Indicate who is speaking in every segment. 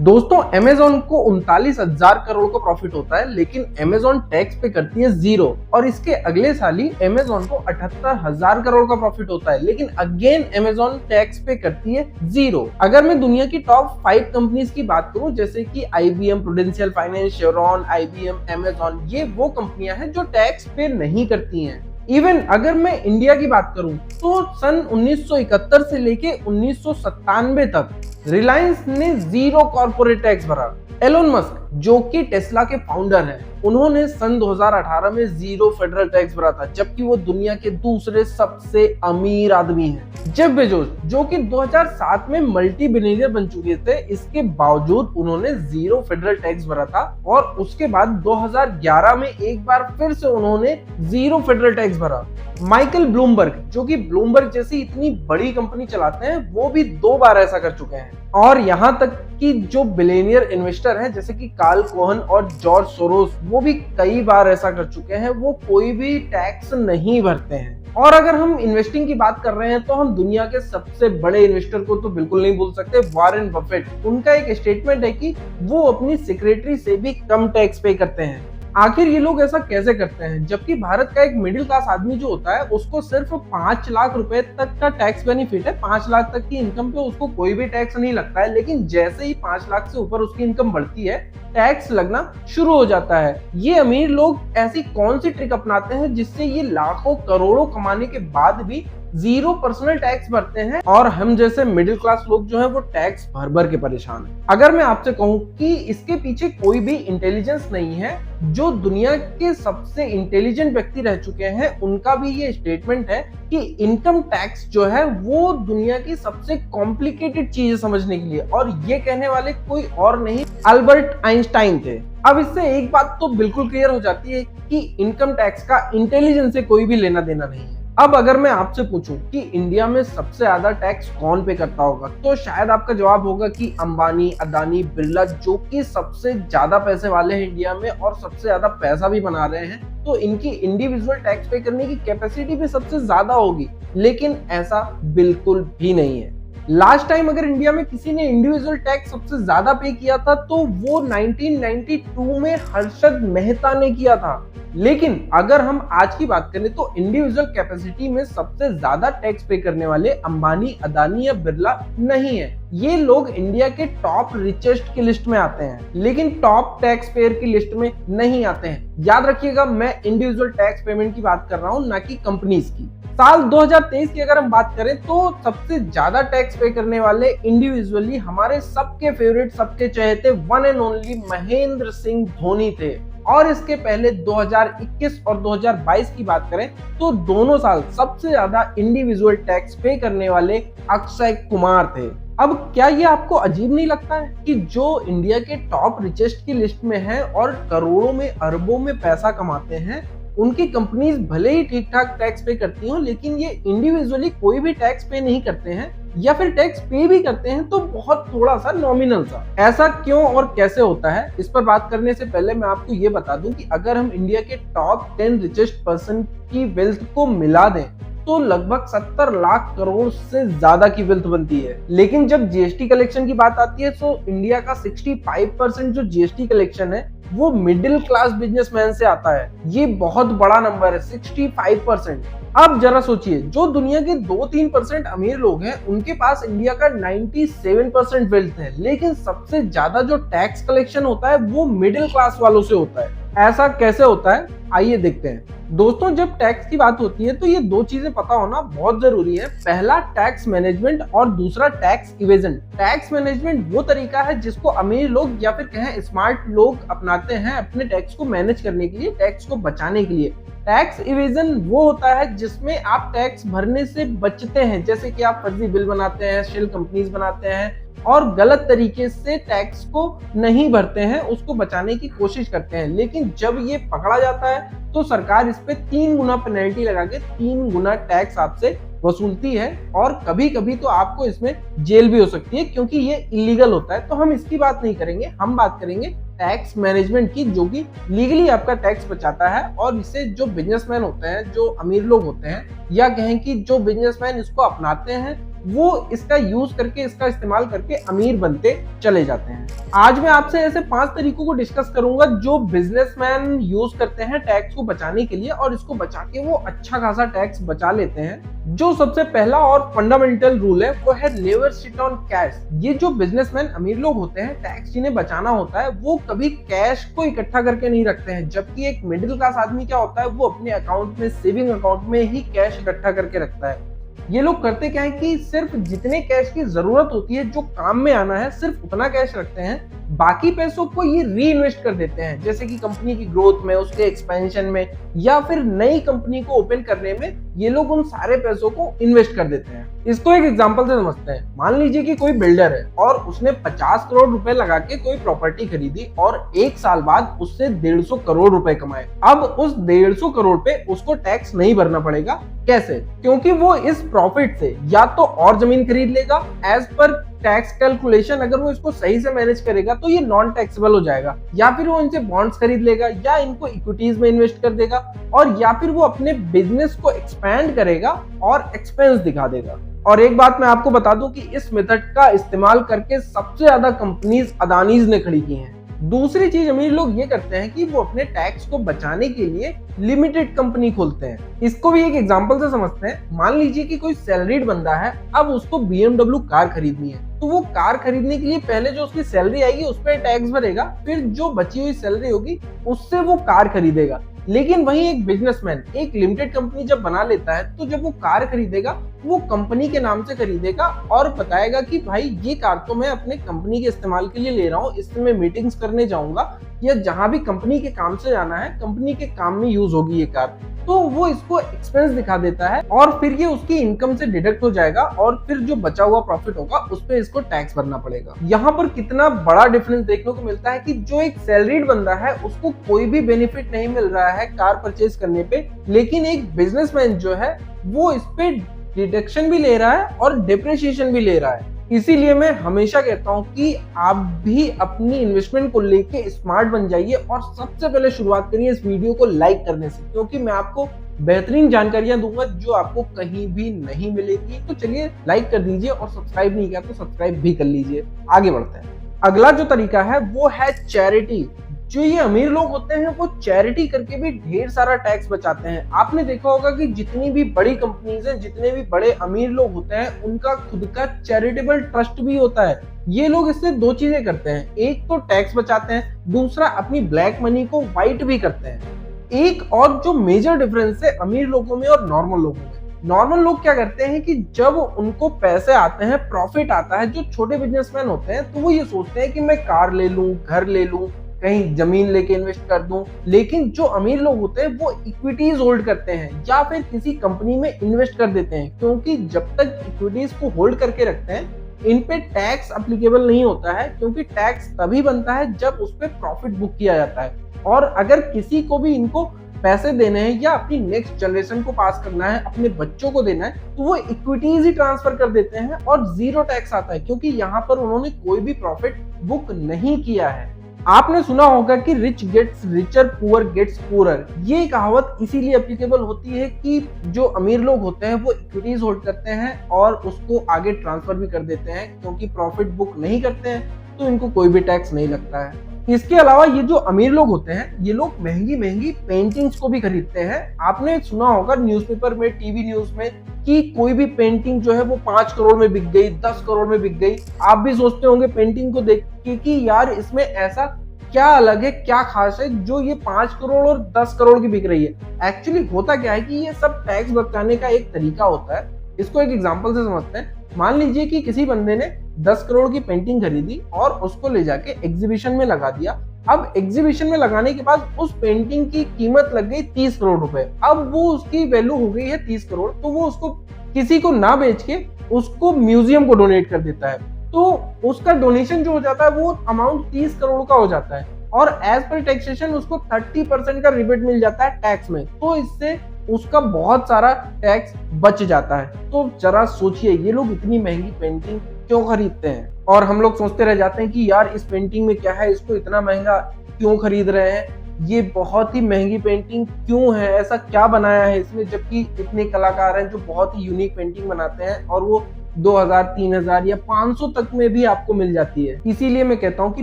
Speaker 1: दोस्तों अमेजोन को 39,000 करोड़ का प्रॉफिट होता है, लेकिन अमेजोन टैक्स पे करती है 0। और इसके अगले साल ही अमेजोन को 78,000 करोड़ का प्रॉफिट होता है, लेकिन अगेन अमेजोन टैक्स पे करती है 0। अगर मैं दुनिया की टॉप 5 कंपनीज की बात करूं, जैसे कि IBM, prudential finance, chevron, IBM, Amazon, ये वो कंपनियां हैं जो टैक्स पे नहीं करती हैं। इवन अगर मैं इंडिया की बात करूं तो सन 1971 से लेके 1997 तक रिलायंस ने 0 कॉर्पोरेट टैक्स भरा। एलोन मस्क जो कि टेस्ला के फाउंडर हैं, उन्होंने सन 2018 में 0 फेडरल टैक्स भरा था, जबकि वो दुनिया के दूसरे सबसे अमीर आदमी हैं। जेफ बेजोस जो कि 2007 में मल्टी बिलियनियर बन चुके थे, इसके बावजूद उन्होंने 0 फेडरल टैक्स भरा था। और उसके बाद 2011 में एक बार फिर से उन्होंने 0 फेडरल टैक्स भरा। माइकल ब्लूमबर्ग जो कि ब्लूमबर्ग जैसी इतनी बड़ी कंपनी चलाते हैं, वो भी 2 बार ऐसा कर चुके हैं। और यहाँ तक कि जो बिलियनियर इन्वेस्टर हैं जैसे कि कार्ल कोहन और जॉर्ज सोरोस, वो भी कई बार ऐसा कर चुके हैं, वो कोई भी टैक्स नहीं भरते हैं। और अगर हम इन्वेस्टिंग की बात कर रहे हैं तो हम दुनिया के सबसे बड़े इन्वेस्टर को तो बिल्कुल नहीं भूल सकते, वॉरेन बफेट। उनका एक स्टेटमेंट है कि वो अपनी सेक्रेटरी से भी कम टैक्स पे करते हैं। आखिर ये लोग ऐसा कैसे करते हैं, जबकि भारत का एक मिडिल क्लास आदमी जो होता है उसको सिर्फ 5 लाख रुपए तक का टैक्स बेनिफिट है। 5 लाख तक की इनकम पे उसको कोई भी टैक्स नहीं लगता है, लेकिन जैसे ही 5 लाख से ऊपर उसकी इनकम बढ़ती है, टैक्स लगना शुरू हो जाता है। ये अमीर लोग ऐसी कौन सी ट्रिक अपनाते हैं जिससे ये लाखों करोड़ों कमाने के बाद भी 0 पर्सनल टैक्स भरते हैं, और हम जैसे मिडिल क्लास लोग जो हैं वो टैक्स भर भर के परेशान हैं। अगर मैं आपसे कहूं कि इसके पीछे कोई भी इंटेलिजेंस नहीं है, जो दुनिया के सबसे इंटेलिजेंट व्यक्ति रह चुके हैं उनका भी ये स्टेटमेंट है कि इनकम टैक्स जो है वो दुनिया की सबसे कॉम्प्लिकेटेड चीज है समझने के लिए, और ये कहने वाले कोई और नहीं, अल्बर्ट आइंस्टाइन थे। अब इससे एक बात तो बिल्कुल क्लियर हो जाती है कि इनकम टैक्स का इंटेलिजेंस से कोई भी लेना देना नहीं है। अब अगर मैं आपसे पूछूं कि इंडिया में सबसे ज्यादा टैक्स कौन पे करता होगा, तो शायद आपका जवाब होगा कि अंबानी, अदानी, बिरला, जो कि सबसे ज्यादा पैसे वाले हैं इंडिया में और सबसे ज्यादा पैसा भी बना रहे हैं, तो इनकी इंडिविजुअल टैक्स पे करने की कैपेसिटी भी सबसे ज्यादा होगी। लेकिन ऐसा बिल्कुल भी नहीं है। लास्ट टाइम अगर इंडिया में किसी ने इंडिविजुअल टैक्स सबसे ज्यादा पे किया था तो वो 1992 में हर्षद मेहता ने किया था। लेकिन अगर हम आज की बात करें तो इंडिविजुअल कैपेसिटी में सबसे ज्यादा टैक्स पे करने वाले अंबानी, अदानी या बिरला नहीं है। ये लोग इंडिया के टॉप रिचेस्ट की लिस्ट में आते हैं, लेकिन टॉप टैक्स पेयर की लिस्ट में नहीं आते हैं। याद रखिएगा, मैं इंडिविजुअल टैक्स पेमेंट की बात कर रहा हूँ, ना कि कंपनीज की। साल 2023 की अगर हम बात करें तो सबसे ज्यादा टैक्स पे करने वाले इंडिविजुअली हमारे सबके फेवरेट, सबके चहेते one and only Mahendra Singh Dhoni थे। और इसके पहले 2021 और 2022 की बात करें तो दोनों साल सबसे ज्यादा इंडिविजुअल टैक्स पे करने वाले अक्षय कुमार थे। अब क्या ये आपको अजीब नहीं लगता है कि जो इंडिया के टॉप रिचेस्ट की लिस्ट में है और करोड़ों में, अरबों में पैसा कमाते हैं, उनकी कंपनीज भले ही ठीक ठाक टैक्स पे करती हो, लेकिन ये इंडिविजुअली कोई भी टैक्स पे नहीं करते हैं, या फिर टैक्स पे भी करते हैं तो बहुत थोड़ा सा, नॉमिनल सा। ऐसा क्यों और कैसे होता है, इस पर बात करने से पहले मैं आपको ये बता दूं कि अगर हम इंडिया के टॉप 10 रिचेस्ट पर्सन की वेल्थ को मिला दें तो लगभग 70 लाख करोड़ से ज्यादा की वेल्थ बनती है। लेकिन जब जीएसटी कलेक्शन की बात आती है तो इंडिया का 65% जो जीएसटी कलेक्शन है वो मिडिल क्लास बिजनेसमैन से आता है। ये बहुत बड़ा नंबर है, 65%। अब जरा सोचिए, जो दुनिया के 2-3% अमीर लोग हैं उनके पास इंडिया का 97% वेल्थ है, लेकिन सबसे ज्यादा जो टैक्स कलेक्शन होता है वो मिडिल क्लास वालों से होता है। ऐसा कैसे होता है, आइए देखते हैं। दोस्तों, जब टैक्स की बात होती है तो ये 2 चीजें पता होना बहुत जरूरी है। पहला टैक्स मैनेजमेंट और दूसरा टैक्स इवेजन। टैक्स मैनेजमेंट वो तरीका है जिसको अमीर लोग या फिर कहें स्मार्ट लोग अपनाते हैं अपने टैक्स को मैनेज करने के लिए, टैक्स को बचाने के लिए। टैक्स इवेजन वो होता है जिसमें आप टैक्स भरने से बचते हैं, जैसे कि आप फर्जी बिल बनाते हैं, शेल कंपनीज बनाते हैं और गलत तरीके से टैक्स को नहीं भरते हैं, उसको बचाने की कोशिश करते हैं। लेकिन जब ये पकड़ा जाता है तो सरकार इस पे 3 गुना पेनल्टी लगा के 3 गुना टैक्स आपसे वसूलती है, और कभी कभी तो आपको इसमें जेल भी हो सकती है, क्योंकि ये इलीगल होता है। तो हम इसकी बात नहीं करेंगे, हम बात करेंगे टैक्स मैनेजमेंट की, जो कि लीगली आपका टैक्स बचाता है। और इसे जो बिजनेसमैन होते हैं, जो अमीर लोग होते हैं, या कहें कि जो बिजनेसमैन इसको अपनाते हैं, वो इसका यूज करके, इसका इस्तेमाल करके अमीर बनते चले जाते हैं। आज मैं आपसे ऐसे 5 तरीकों को डिस्कस करूंगा जो बिजनेसमैन यूज करते हैं टैक्स को बचाने के लिए, और इसको बचा के वो अच्छा खासा टैक्स बचा लेते हैं। जो सबसे पहला और फंडामेंटल रूल है वो है नेवर सिट ऑन कैश। ये जो बिजनेसमैन अमीर लोग होते हैं, टैक्स जिन्हें बचाना होता है, वो कभी कैश को इकट्ठा करके नहीं रखते हैं, जबकि एक मिडिल क्लास आदमी क्या होता है, वो अपने अकाउंट में, सेविंग अकाउंट में ही कैश इकट्ठा करके रखता है। ये लोग करते क्या है कि सिर्फ जितने कैश की जरूरत होती है, जो काम में आना है, सिर्फ उतना कैश रखते हैं, बाकी पैसों को ये री इन्वेस्ट कर देते हैं, जैसे कि कंपनी की ग्रोथ में, उसके एक्सपेंशन में, या फिर नई कंपनी को ओपन करने में ये लोग उन सारे पैसों को इन्वेस्ट कर देते हैं। इसको एक एग्जांपल से समझते हैं। मान लीजिए कि कोई बिल्डर है और उसने 50 करोड़ रुपए लगा के कोई प्रॉपर्टी खरीदी और 1 साल बाद उससे 150 करोड़ रुपए कमाए। अब उस 150 करोड़ पे उसको टैक्स नहीं भरना पड़ेगा। कैसे? क्योंकि वो इस प्रॉफिट से या तो और जमीन खरीद लेगा, एज पर टैक्स कैलकुलेशन अगर वो इसको सही से मैनेज करेगा तो ये नॉन टैक्सेबल हो जाएगा, या फिर वो इनसे बॉन्ड्स खरीद लेगा, या इनको इक्विटीज में इन्वेस्ट कर देगा, और या फिर वो अपने बिजनेस को एक्सपैंड करेगा और एक्सपेंस दिखा देगा। और एक बात मैं आपको बता दूं कि इस मेथड का इस्तेमाल करके सबसे ज्यादा कंपनीज अदानीज ने खड़ी की हैं। दूसरी चीज अमीर लोग ये करते हैं कि वो अपने टैक्स को बचाने के लिए लिमिटेड कंपनी खोलते हैं। इसको भी एक एग्जांपल से समझते हैं। मान लीजिए कि कोई सैलरीड बंदा है, अब उसको BMW कार खरीदनी है, तो वो कार खरीदने के लिए पहले जो उसकी सैलरी आएगी उस पर टैक्स भरेगा, फिर जो बची हुई सैलरी होगी उससे वो कार खरीदेगा। लेकिन वहीं एक बिजनेसमैन एक लिमिटेड कंपनी जब बना लेता है, तो जब वो कार खरीदेगा वो कंपनी के नाम से खरीदेगा और बताएगा कि भाई ये कार तो मैं अपने कंपनी के इस्तेमाल के लिए ले रहा हूँ, इसमें मैं मीटिंग्स करने जाऊंगा, या जहां भी कंपनी के काम से जाना है, कंपनी के काम में यूज होगी ये कार। तो वो इसको एक्सपेंस दिखा देता है और फिर ये उसकी इनकम से डिडक्ट हो जाएगा, और फिर जो बचा हुआ प्रॉफिट होगा उस पर इसको टैक्स भरना पड़ेगा। यहाँ पर कितना बड़ा डिफरेंस देखने को मिलता है कि जो एक सैलरीड बंदा है उसको कोई भी बेनिफिट नहीं मिल रहा है कार परचेज करने पे, लेकिन एक बिजनेसमैन जो है वो इस पे डिडक्शन भी ले रहा है और डिप्रिसिएशन भी ले रहा है। इसीलिए मैं हमेशा कहता हूं कि आप भी अपनी इन्वेस्टमेंट को लेके स्मार्ट बन जाइए, और सबसे पहले शुरुआत करिए इस वीडियो को लाइक करने से, क्योंकि मैं आपको बेहतरीन जानकारियां दूंगा जो आपको कहीं भी नहीं मिलेगी। तो चलिए लाइक कर दीजिए, और सब्सक्राइब नहीं किया तो सब्सक्राइब भी कर लीजिए। आगे बढ़ते हैं। अगला जो तरीका है वो है चैरिटी। जो ये अमीर लोग होते हैं वो चैरिटी करके भी ढेर सारा टैक्स बचाते हैं। आपने देखा होगा कि जितनी भी बड़ी कंपनीज हैं, जितने भी बड़े अमीर लोग होते हैं, उनका खुद का चैरिटेबल ट्रस्ट भी होता है। ये लोग इससे 2 चीजें करते हैं, एक तो टैक्स बचाते हैं, दूसरा अपनी ब्लैक मनी को व्हाइट भी करते हैं। एक और जो मेजर डिफरेंस है अमीर लोगों में और नॉर्मल लोगों में, नॉर्मल लोग क्या करते हैं कि जब उनको पैसे आते हैं, प्रॉफिट आता है, जो छोटे बिजनेसमैन होते हैं, तो वो ये सोचते हैं कि मैं कार ले लूं, घर ले लूं, कहीं जमीन लेके इन्वेस्ट कर दूं। लेकिन जो अमीर लोग होते हैं वो इक्विटीज होल्ड करते हैं या फिर किसी कंपनी में इन्वेस्ट कर देते हैं, क्योंकि जब तक इक्विटीज को होल्ड करके रखते हैं इन पे टैक्स अप्लीकेबल नहीं होता है, क्योंकि टैक्स तभी बनता है जब उस पे प्रॉफिट बुक किया जाता है। और अगर किसी को भी इनको पैसे देने हैं या अपनी नेक्स्ट जनरेशन को पास करना है, अपने बच्चों को देना है, तो वो इक्विटीज ही ट्रांसफर कर देते हैं और 0 टैक्स आता है, क्योंकि यहाँ पर उन्होंने कोई भी प्रॉफिट बुक नहीं किया है। आपने सुना होगा कि rich gets richer, poor gets poorer. ये कहावत इसीलिए एप्लीकेबल होती है कि जो अमीर लोग होते हैं वो इक्विटीज होल्ड करते हैं और उसको आगे ट्रांसफर भी कर देते हैं, क्योंकि प्रॉफिट बुक नहीं करते हैं तो इनको कोई भी टैक्स नहीं लगता है। इसके अलावा ये जो अमीर लोग होते हैं ये लोग महंगी महंगी पेंटिंग्स को भी खरीदते हैं। आपने सुना होगा न्यूज़पेपर में, टीवी न्यूज में, कि कोई भी पेंटिंग जो है वो 5 करोड़ में बिक गई, 10 करोड़ में बिक गई। आप भी सोचते होंगे पेंटिंग को देख के कि यार इसमें ऐसा क्या अलग है, क्या खास है जो ये 5 करोड़ और 10 करोड़ की बिक रही है। एक्चुअली होता क्या है कि ये सब टैक्स बचाने का एक तरीका होता है। इसको एक एग्जांपल से समझते हैं। मान लीजिए कि किसी बंदे ने 10 करोड़ की पेंटिंग खरीदी और उसको ले जाके एग्जीबिशन में लगा दिया। अब एग्जीबिशन में लगाने के बाद उस पेंटिंग की कीमत लग गई 30 करोड़ रुपए। अब वो उसकी वैल्यू हो गई है 30 करोड़, तो वो उसको किसी को ना बेच के उसको म्यूजियम को डोनेट कर देता है। तो उसका डोनेशन जो हो जाता है वो अमाउंट 30 करोड़ का हो जाता है, और एज पर टैक्सेशन उसको 30% का रिबेट मिल जाता है टैक्स में। तो इससे उसका बहुत सारा टैक्स बच जाता है। तो जरा सोचिए ये लोग इतनी महंगी पेंटिंग क्यों खरीदते हैं, और हम लोग सोचते रह जाते हैं कि यार इस पेंटिंग में क्या है, इसको इतना महंगा क्यों खरीद रहे हैं, ये बहुत ही महंगी पेंटिंग क्यों है, ऐसा क्या बनाया है इसमें, जबकि इतने कलाकार हैं जो बहुत ही यूनिक पेंटिंग बनाते हैं और वो 2000, 3000 या 500 तक में भी आपको मिल जाती है। इसीलिए मैं कहता हूँ कि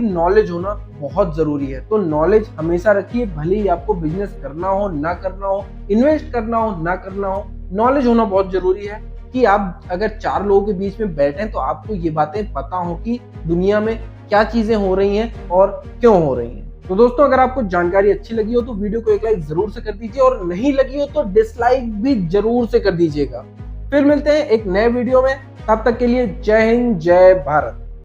Speaker 1: नॉलेज होना बहुत जरूरी है। तो नॉलेज हमेशा रखिए, भले ही आपको बिजनेस करना हो ना करना हो, इन्वेस्ट करना हो ना करना हो, नॉलेज होना बहुत जरूरी है कि आप अगर 4 लोगों के बीच में बैठे तो आपको ये बातें पता हो कि दुनिया में क्या चीजें हो रही हैं और क्यों हो रही हैं। तो दोस्तों, अगर आपको जानकारी अच्छी लगी हो तो वीडियो को एक लाइक जरूर से कर दीजिए, और नहीं लगी हो तो डिसलाइक भी जरूर से कर दीजिएगा। फिर मिलते हैं एक नए वीडियो में, तब तक के लिए जय हिंद, जय भारत।